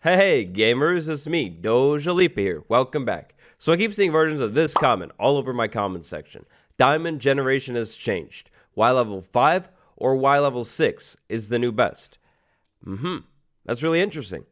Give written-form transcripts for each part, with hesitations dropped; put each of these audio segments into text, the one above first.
Hey gamers, it's me, Dojalipa here. Welcome back. So I keep seeing versions of this comment all over my comment section. Diamond generation has changed. Y level 5 or Y level 6 is the new best. That's really interesting.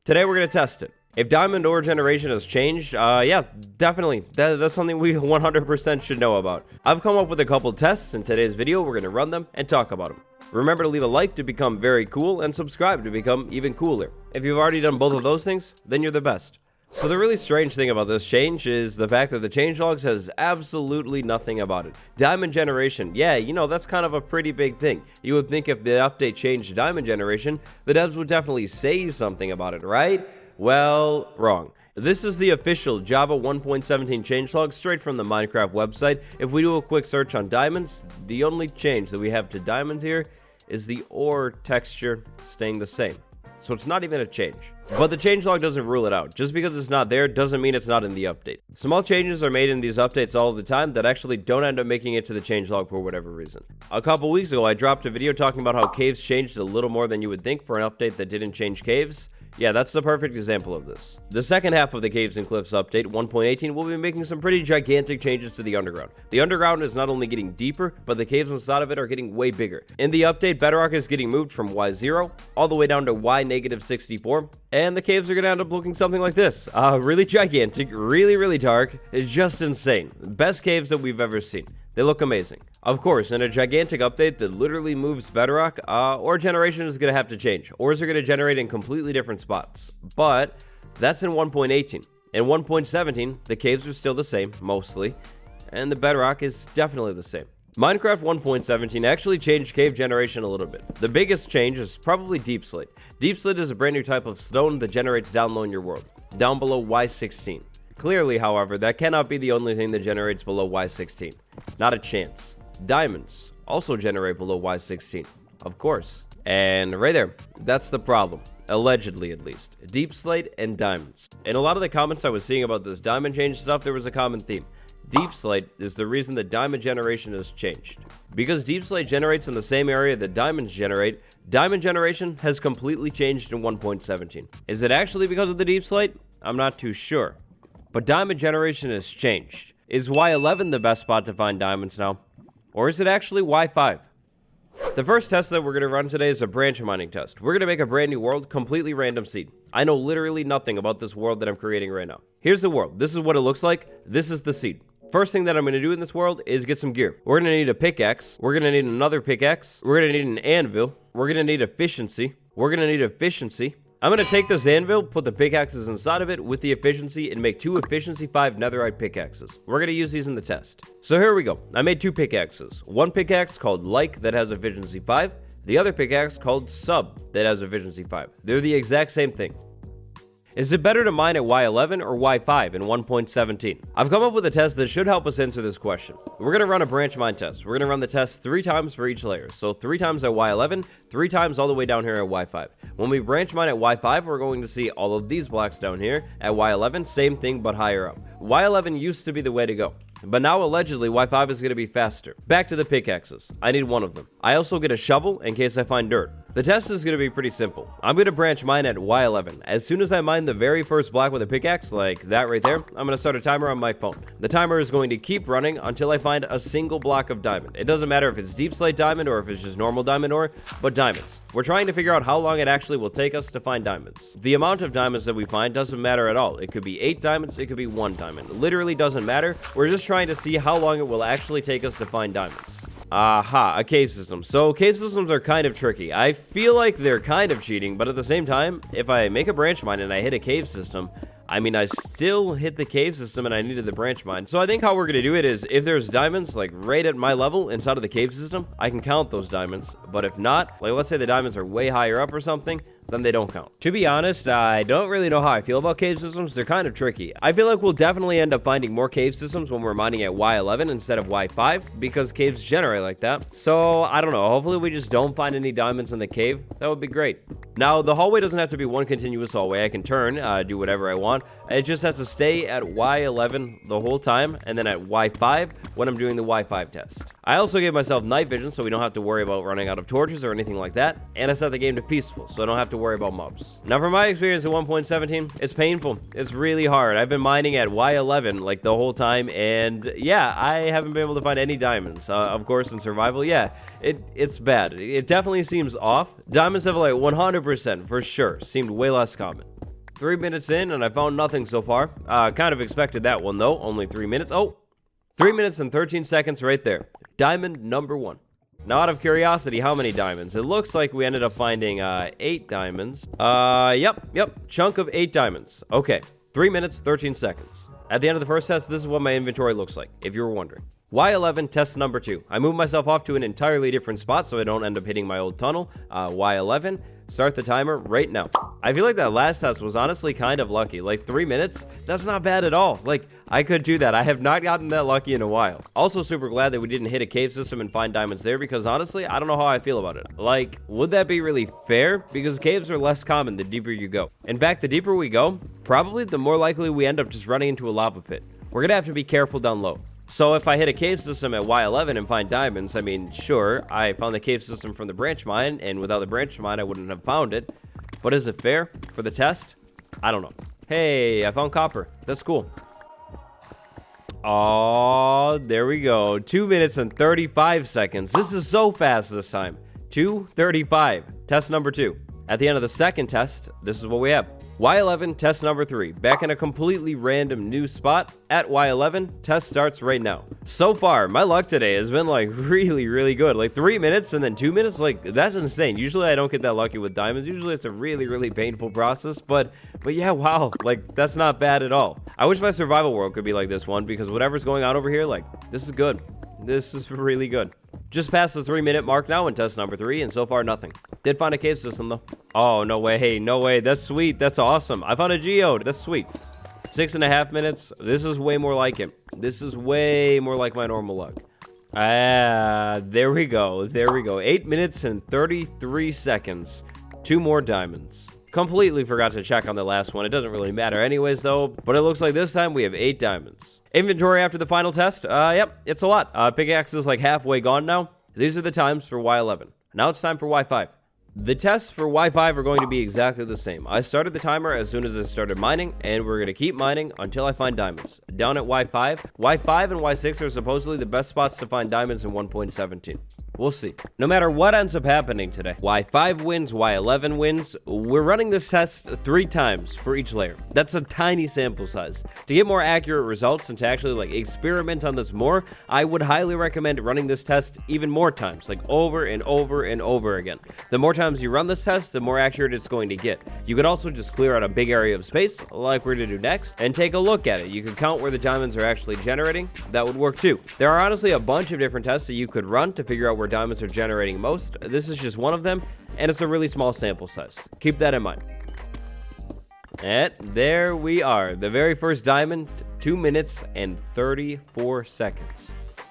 Today we're going to test it. If diamond ore generation has changed, yeah, definitely. That's something we 100% should know about. I've come up with a couple tests in today's video. We're going to run them and talk about them. Remember to leave a like to become very cool and subscribe to become even cooler. If you've already done both of those things, then you're the best. So the really strange thing about this change is the fact that the changelog says absolutely nothing about it. Diamond generation, yeah, you know, that's kind of a pretty big thing. You would think if the update changed diamond generation, the devs would definitely say something about it, right? Well, wrong. This is the official Java 1.17 changelog straight from the Minecraft website. If we do a quick search on diamonds, the only change that we have to diamond here is the ore texture staying the same. So it's not even a change. But the changelog doesn't rule it out. Just because it's not there doesn't mean it's not in the update. Small changes are made in these updates all the time that actually don't end up making it to the changelog for whatever reason. A couple weeks ago, I dropped a video talking about how caves changed a little more than you would think for an update that didn't change caves. Yeah, that's the perfect example of this. The second half of the Caves and Cliffs update, 1.18, will be making some pretty gigantic changes to the underground. The underground is not only getting deeper, but the caves inside of it are getting way bigger. In the update, bedrock is getting moved from Y0 all the way down to Y-64, and the caves are going to end up looking something like this. Really gigantic, really dark, it's just insane. Best caves that we've ever seen. They look amazing. Of course, in a gigantic update that literally moves bedrock, ore generation is going to have to change. Ores are going to generate in completely different spots. But that's in 1.18. In 1.17, the caves are still the same, mostly, and the bedrock is definitely the same. Minecraft 1.17 actually changed cave generation a little bit. The biggest change is probably deep slate. Deep slate is a brand new type of stone that generates down low in your world, down below Y16. Clearly, however, that cannot be the only thing that generates below Y16. Not a chance. Diamonds also generate below Y16, of course. And right there, that's the problem. Allegedly, at least. Deep slate and diamonds. In a lot of the comments I was seeing about this diamond change stuff, there was a common theme. Deep slate is the reason that diamond generation has changed. Because deep slate generates in the same area that diamonds generate, diamond generation has completely changed in 1.17. Is it actually because of the deep slate? I'm not too sure. But diamond generation has changed. Is Y11 the best spot to find diamonds now? Or is it actually Y5? The first test that we're going to run today is a branch mining test. We're going to make a brand new world, completely random seed. I know literally nothing about this world that I'm creating right now. Here's the world. This is what it looks like. This is the seed. First thing that I'm going to do in this world is get some gear. We're going to need a pickaxe. We're going to need another pickaxe. We're going to need an anvil. We're going to need efficiency. We're going to need efficiency. I'm going to take this anvil, put the pickaxes inside of it with the efficiency, and make 2 efficiency 5 netherite pickaxes. We're going to use these in the test. So here we go. I made 2 pickaxes. One pickaxe called like that has efficiency 5. The other pickaxe called sub that has efficiency 5. They're the exact same thing. Is it better to mine at Y11 or Y5 in 1.17? I've come up with a test that should help us answer this question. We're going to run a branch mine test. We're going to run the test 3 times for each layer. So 3 times at Y11, 3 times all the way down here at Y5. When we branch mine at Y5, we're going to see all of these blocks down here. At Y11, same thing but higher up. Y11 used to be the way to go. But now, allegedly, Y5 is going to be faster. Back to the pickaxes. I need 1 of them. I also get a shovel in case I find dirt. The test is going to be pretty simple. I'm going to branch mine at Y11. As soon as I mine the very first block with a pickaxe, like that right there, I'm going to start a timer on my phone. The timer is going to keep running until I find a single block of diamond. It doesn't matter if it's deep slate diamond or if it's just normal diamond ore, but diamonds. We're trying to figure out how long it actually will take us to find diamonds. The amount of diamonds that we find doesn't matter at all. It could be 8 diamonds, it could be 1 diamond. It literally doesn't matter. We're just trying to see how long it will actually take us to find diamonds. Aha, a cave system. So cave systems are kind of tricky. I feel like they're kind of cheating, but at the same time, if I make a branch mine and I hit a cave system, I mean, I still hit the cave system and I needed the branch mine. So I think how we're going to do it is if there's diamonds like right at my level inside of the cave system, I can count those diamonds. But if not, like let's say the diamonds are way higher up or something, then they don't count. To be honest, I don't really know how I feel about cave systems. They're kind of tricky. I feel like we'll definitely end up finding more cave systems when we're mining at Y11 instead of Y5 because caves generate like that. So I don't know. Hopefully we just don't find any diamonds in the cave. That would be great. Now, the hallway doesn't have to be one continuous hallway. I can turn, do whatever I want. It just has to stay at Y11 the whole time and then at Y5 when I'm doing the Y5 test. I also gave myself night vision so we don't have to worry about running out of torches or anything like that, and I set the game to peaceful so I don't have to worry about mobs. Now from my experience at 1.17, it's painful. It's really hard. I've been mining at Y11 like the whole time, and yeah, I haven't been able to find any diamonds. Of course, in survival, yeah, it's bad. It definitely seems off. Diamonds have like 100% for sure seemed way less common. 3 minutes in, and I found nothing so far. Kind of expected that one though, only 3 minutes. Oh, 3 minutes and 13 seconds right there. Diamond number 1. Now, out of curiosity, how many diamonds? It looks like we ended up finding 8 diamonds. Yep. Chunk of 8 diamonds. Okay, 3 minutes, 13 seconds. At the end of the first test, this is what my inventory looks like, if you were wondering. Y11, test number 2. I moved myself off to an entirely different spot so I don't end up hitting my old tunnel. Y11, start the timer right now. I feel like that last test was honestly kind of lucky. Like 3 minutes, that's not bad at all. Like, I could do that. I have not gotten that lucky in a while. Also super glad that we didn't hit a cave system and find diamonds there because honestly, I don't know how I feel about it. Like, would that be really fair? Because caves are less common the deeper you go. In fact, the deeper we go, probably the more likely we end up just running into a lava pit. We're gonna have to be careful down low. So if I hit a cave system at Y11 and find diamonds, I mean, sure, I found the cave system from the branch mine, and without the branch mine, I wouldn't have found it. But is it fair for the test? I don't know. Hey, I found copper. That's cool. Oh, there we go. 2 minutes and 35 seconds. This is so fast this time. 2:35. Test number 2. At the end of the second test, this is what we have. Y11, test number 3. Back in a completely random new spot at Y11. Test starts right now. So far, my luck today has been like really good. Like 3 minutes and then 2 minutes, like that's insane. Usually I don't get that lucky with diamonds. Usually it's a really painful process, but yeah, wow, like that's not bad at all. I wish my survival world could be like this one because whatever's going on over here, like this is good. This is really good. Just past the 3 minute mark now in test number 3, and so far nothing. Did find a cave system though. Oh, no way. Hey, no way. That's sweet. That's awesome. I found a geode. That's sweet. 6.5 minutes. This is way more like it. This is way more like my normal luck. There we go. There we go. 8 minutes and 33 seconds. 2 more diamonds. Completely forgot to check on the last one. It doesn't really matter anyways though, but it looks like this time we have 8 diamonds. Inventory after the final test. Yep, it's a lot. Pickaxe is like halfway gone now. These are the times for Y11. Now it's time for Y5. The tests for Y5 are going to be exactly the same. I started the timer as soon as I started mining, and we're going to keep mining until I find diamonds. Down at Y5, Y5 and Y6 are supposedly the best spots to find diamonds in 1.17. We'll see. No matter what ends up happening today, Y5 wins, Y11 wins, we're running this test 3 times for each layer. That's a tiny sample size. To get more accurate results and to actually like experiment on this more, I would highly recommend running this test even more times, like over and over and over again. The more times you run this test, the more accurate it's going to get. You could also just clear out a big area of space, like we're going to do next, and take a look at it. You could count where the diamonds are actually generating. That would work too. There are honestly a bunch of different tests that you could run to figure out where diamonds are generating most. This is just one of them, and it's a really small sample size. Keep that in mind. And there we are. The very first diamond, 2 minutes and 34 seconds.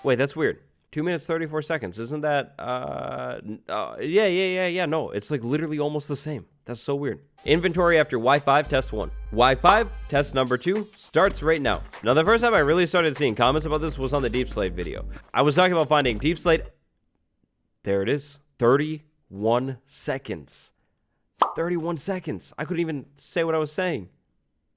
Wait, that's weird. 2 minutes, 34 seconds. Isn't that, yeah. No, it's like literally almost the same. That's so weird. Inventory after Y5 test 1. Y5 test number 2 starts right now. Now, the first time I really started seeing comments about this was on the Deep Slate video. I was talking about finding Deep Slate. There it is. 31 seconds. 31 seconds. I couldn't even say what I was saying.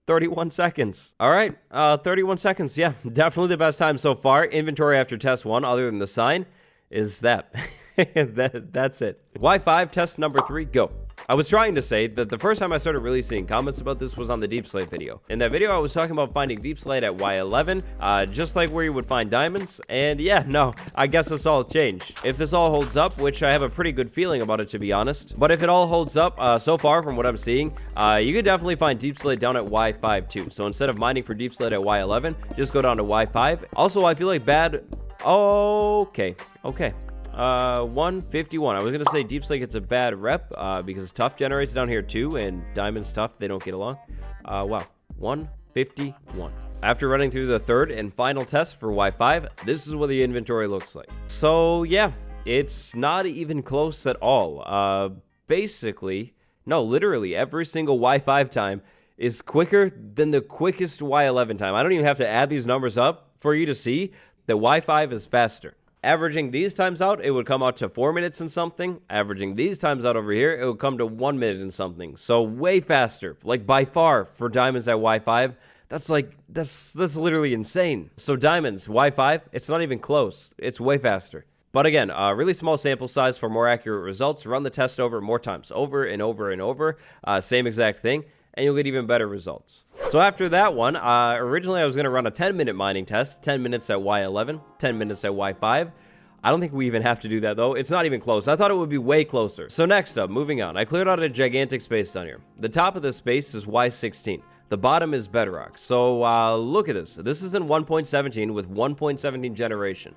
31 seconds. All right. 31 seconds. Yeah, definitely the best time so far. Inventory after test 1, other than the sign, is that. That's it. Y5 test number 3, go. I was trying to say that the first time I started really seeing comments about this was on the Deep Slate video. In that video, I was talking about finding Deep Slate at Y11, just like where you would find diamonds. And yeah, no, I guess it's all changed. If this all holds up, which I have a pretty good feeling about it, to be honest. But if it all holds up, so far from what I'm seeing, you could definitely find Deep Slate down at Y5 too. So instead of mining for Deep Slate at Y11, just go down to Y5. Also, I feel like bad... Okay. 151. I was gonna say Deep Slate gets a bad rep because Tough generates down here too, and Diamond's Tough, they don't get along. Wow, 151. After running through the third and final test for Y5, this is what the inventory looks like. So yeah, it's not even close at all. Basically, no, literally every single Y5 time is quicker than the quickest Y11 time. I don't even have to add these numbers up for you to see that Y5 is faster. Averaging these times out, it would come out to 4 minutes and something. Averaging these times out over here, it would come to 1 minute and something. So way faster, like by far for diamonds at Y5. That's literally insane. So diamonds, Y5, it's not even close. It's way faster. But again, really small sample size for more accurate results. Run the test over more times, over and over and over. Same exact thing, and you'll get even better results. So after that one, originally I was going to run a 10-minute mining test, 10 minutes at Y11, 10 minutes at Y5. I don't think we even have to do that, though. It's not even close. I thought it would be way closer. So next up, moving on. I cleared out a gigantic space down here. The top of this space is Y16. The bottom is bedrock. So look at this. This is in 1.17 with 1.17 generation.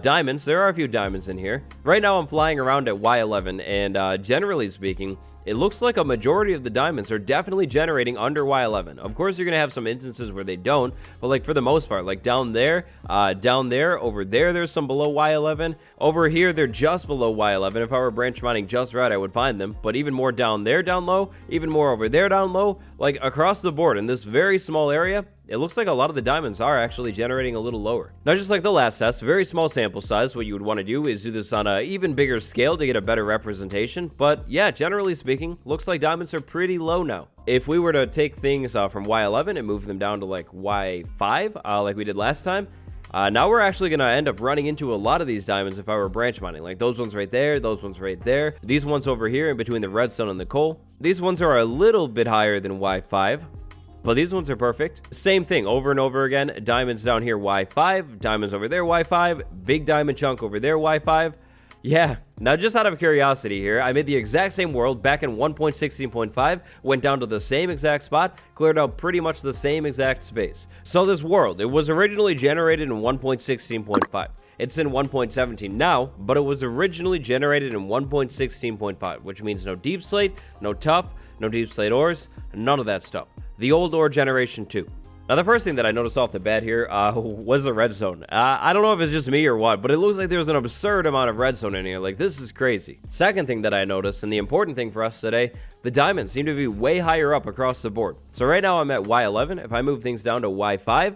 Diamonds, there are a few diamonds in here. Right now I'm flying around at Y11, and generally speaking, it looks like a majority of the diamonds are definitely generating under Y11. Of course, you're going to have some instances where they don't, but like for the most part, like down there, over there, there's some below Y11. Over here, they're just below Y11. If I were branch mining just right, I would find them, but even more down there, down low, even more over there, down low, like across the board in this very small area, it looks like a lot of the diamonds are actually generating a little lower. Now, just like the last test, very small sample size. What you would want to do is do this on an even bigger scale to get a better representation. But yeah, generally speaking, looks like diamonds are pretty low now. If we were to take things from Y11 and move them down to like Y5, like we did last time, now we're actually going to end up running into a lot of these diamonds if I were branch mining. Like those ones right there, those ones right there. These ones over here in between the redstone and the coal. These ones are a little bit higher than Y5. But these ones are perfect. Same thing over and over again. Diamonds down here, Y5. Diamonds over there, Y5. Big diamond chunk over there, Y5. Yeah, now just out of curiosity here, I made the exact same world back in 1.16.5, went down to the same exact spot, cleared out pretty much the same exact space. So this world, it was originally generated in 1.16.5. It's in 1.17 now, but it was originally generated in 1.16.5, which means no deep slate, no tough, no deep slate ores, none of that stuff. The old ore generation 2. Now, the first thing that I noticed off the bat here was the redstone. I don't know if it's just me or what, but it looks like there's an absurd amount of redstone in here. Like, this is crazy. Second thing that I noticed, and the important thing for us today, the diamonds seem to be way higher up across the board. So right now I'm at Y11. If I move things down to Y5,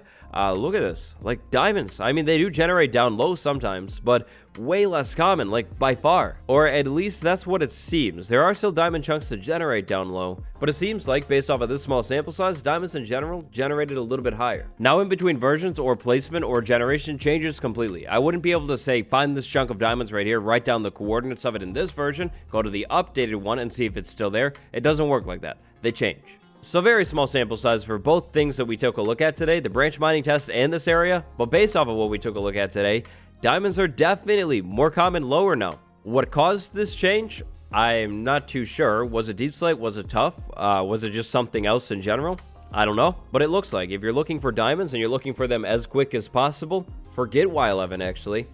look at this. Like, diamonds. I mean, they do generate down low sometimes, but way less common, like by far. Or at least that's what it seems. There are still diamond chunks that generate down low, but it seems like, based off of this small sample size, diamonds in general generated a little bit higher. Now, in between versions or placement or generation changes completely. I wouldn't be able to say, find this chunk of diamonds right here, write down the coordinates of it in this version, go to the updated one and see if it's still there. It doesn't work like that. They change. So very small sample size for both things that we took a look at today, the branch mining test and this area, but based off of what we took a look at today, diamonds are definitely more common lower now. What caused this change? I'm not too sure. Was it deep slate? Was it tough? Was it just something else in general? I don't know, but it looks like if you're looking for diamonds and you're looking for them as quick as possible, forget Y11 actually.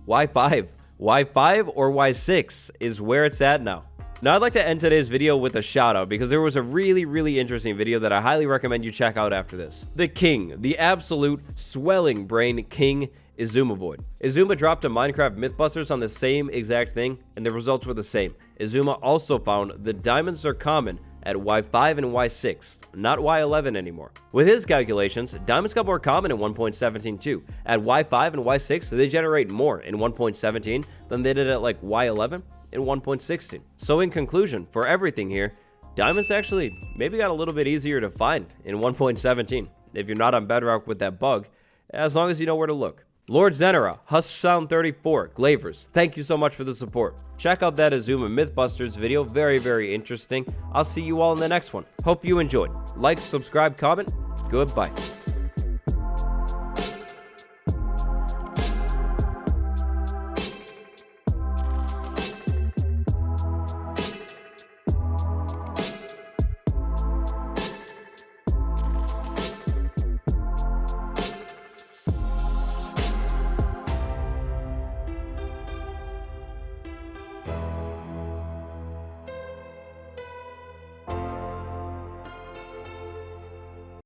Y5 or Y6 is where it's at now. Now, I'd like to end today's video with a shout out because there was a really interesting video that I highly recommend you check out after this. The king, the absolute swelling brain king, Izumavoid. Izuma dropped a Minecraft Mythbusters on the same exact thing, and the results were the same. Izuma also found the diamonds are common at Y5 and Y6, not Y11 anymore. With his calculations, diamonds got more common in 1.17 too. At Y5 and Y6, they generate more in 1.17 than they did at like Y11 in 1.16. So in conclusion, for everything here, diamonds actually maybe got a little bit easier to find in 1.17 if you're not on Bedrock with that bug, as long as you know where to look. Lord Zenera, HuskSound34, Glavers, thank you so much for the support. Check out that Azuma Mythbusters video, very interesting. I'll see you all in the next one. Hope you enjoyed. Like, subscribe, comment. Goodbye.